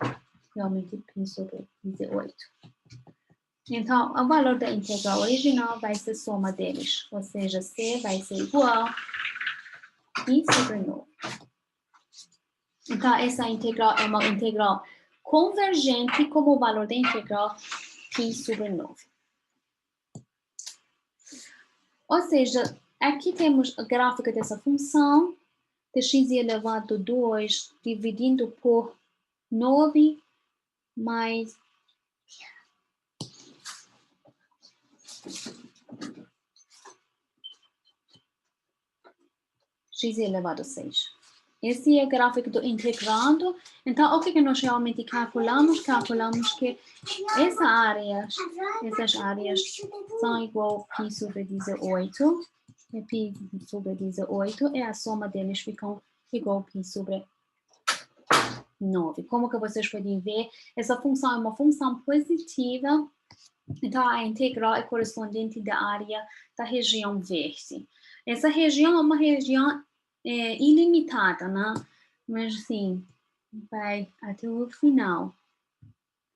realmente π sobre 18. Então, o valor da integral original vai ser a soma deles, ou seja, c vai ser igual a π sobre 9. Então, essa integral é uma integral convergente como o valor da integral π sobre 9. Ou seja, aqui temos a gráfica dessa função de x elevado a 2 dividindo por 9 mais x elevado a 6. Esse é o gráfico do integrando. Então, o que nós realmente calculamos? Calculamos que essas áreas são igual a π sobre 18. E π sobre 18 e a soma deles ficam igual a π sobre 9. Como que vocês podem ver, essa função é uma função positiva. Então, a integral é correspondente da área da região verde. Essa região é uma região ilimitada, né? Mas, sim, vai até o final.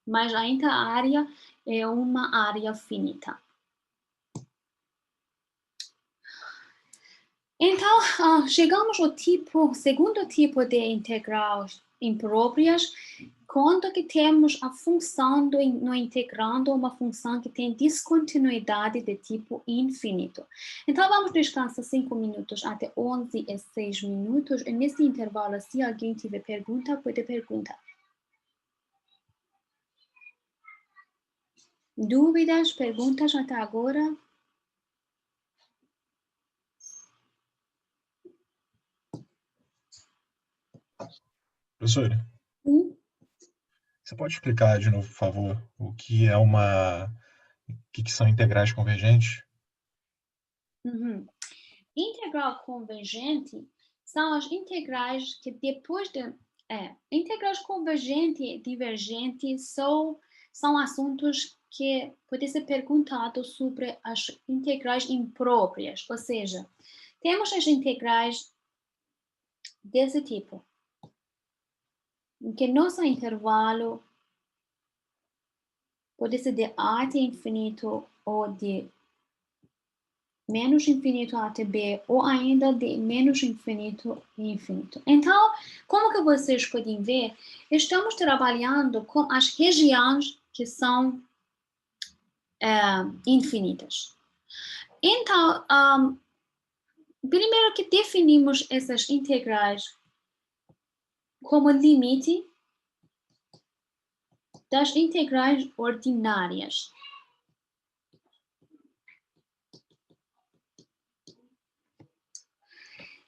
Mas ainda a área é uma área finita. Então, chegamos ao segundo tipo de integral impróprias, quando que temos a função no integrando uma função que tem descontinuidade de tipo infinito. Então, vamos descansar 5 minutos até 11 e 6 minutos. E nesse intervalo, se alguém tiver pergunta, pode perguntar. Dúvidas, perguntas até agora?
Professora, você pode explicar de novo, por favor, o que é que são integrais convergentes?
Uhum. Integral convergente são as integrais que depois de... integrais convergente e divergente são assuntos que podem ser perguntados sobre as integrais impróprias, ou seja, temos as integrais desse tipo, em que nosso intervalo Pode ser de A até infinito ou de menos infinito até B, ou ainda de menos infinito e infinito. Então, como que vocês podem ver, estamos trabalhando com as regiões que são infinitas. Então, primeiro que definimos essas integrais como limite das integrais ordinárias.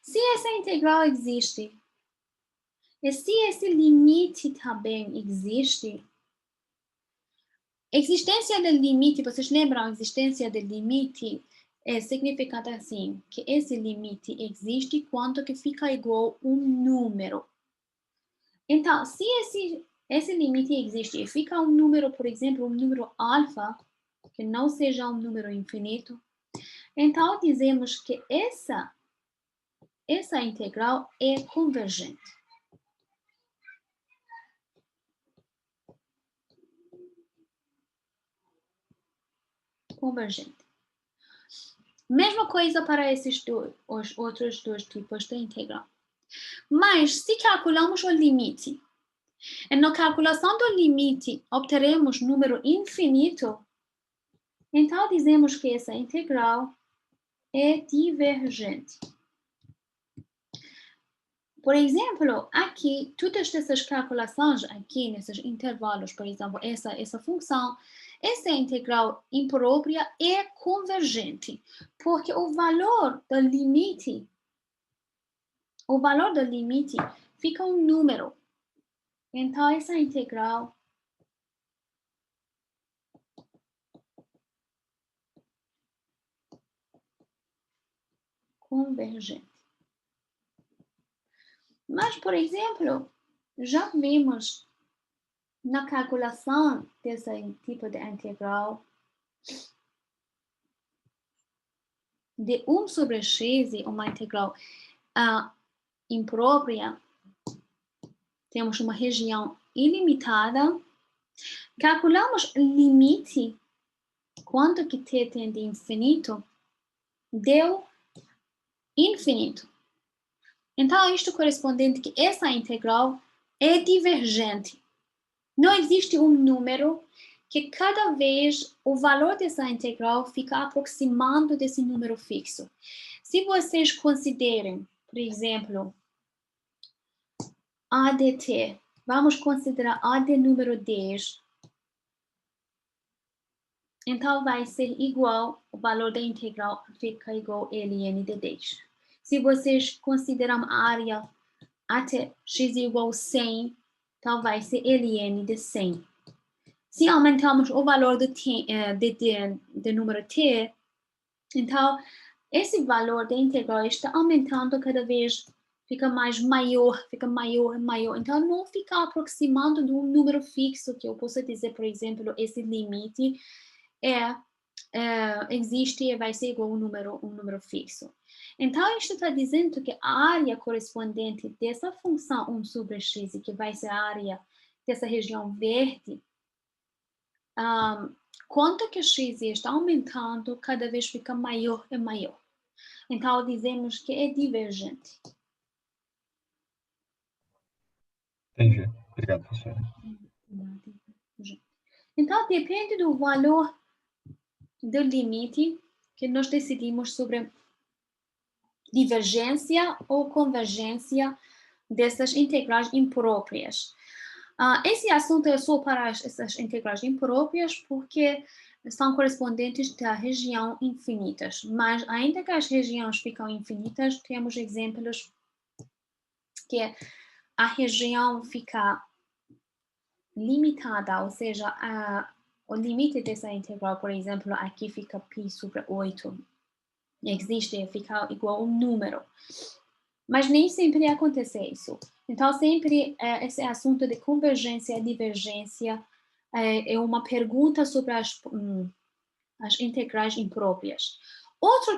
Se essa integral existe, e se esse limite também existe, a existência do limite, vocês lembram a existência do limite? Significa assim, que esse limite existe quando que fica igual um número. Então, se esse limite existe e fica um número, por exemplo, um número alfa, que não seja um número infinito, então dizemos que essa integral é convergente. Convergente. Mesma coisa para os outros dois tipos de integral. Mas se calculamos o limite, e na calculação do limite obteremos número infinito, então dizemos que essa integral é divergente. Por exemplo, aqui, todas essas calculações aqui nesses intervalos, por exemplo, essa função, essa integral imprópria é convergente, porque o valor do limite fica um número. Então, essa integral convergente. Mas, por exemplo, já vimos na calculação desse tipo de integral de 1 sobre x, uma integral imprópria, temos uma região ilimitada, calculamos o limite, quanto que t tende a infinito, deu infinito. Então, isto corresponde que essa integral é divergente. Não existe um número que cada vez o valor dessa integral fica aproximando desse número fixo. Se vocês considerem, por exemplo, a de t, vamos considerar a de número 10, então vai ser igual, o valor da integral fica igual a ln de 10. Se vocês consideram a área até x igual a 100, então vai ser ln de 100. Se aumentamos o valor de número t, então esse valor da integral está aumentando cada vez, fica maior. Então não fica aproximando de um número fixo, que eu posso dizer, por exemplo, esse limite existe e vai ser igual a um número fixo. Então, isto está dizendo que a área correspondente dessa função 1 sobre x, que vai ser a área dessa região verde, quanto que x está aumentando, cada vez fica maior e maior. Então, dizemos que é divergente.
Entendi. Obrigado, professora.
Então, depende do valor do limite que nós decidimos sobre divergência ou convergência dessas integrais impróprias. Esse assunto é só para essas integrais impróprias porque são correspondentes da região infinitas, mas ainda que as regiões ficam infinitas, temos exemplos que a região fica limitada, ou seja, o limite dessa integral, por exemplo, aqui fica π sobre 8, existe, fica igual a um número. Mas nem sempre acontece isso. Então, sempre esse assunto de convergência e divergência é uma pergunta sobre as integrais impróprias. Outro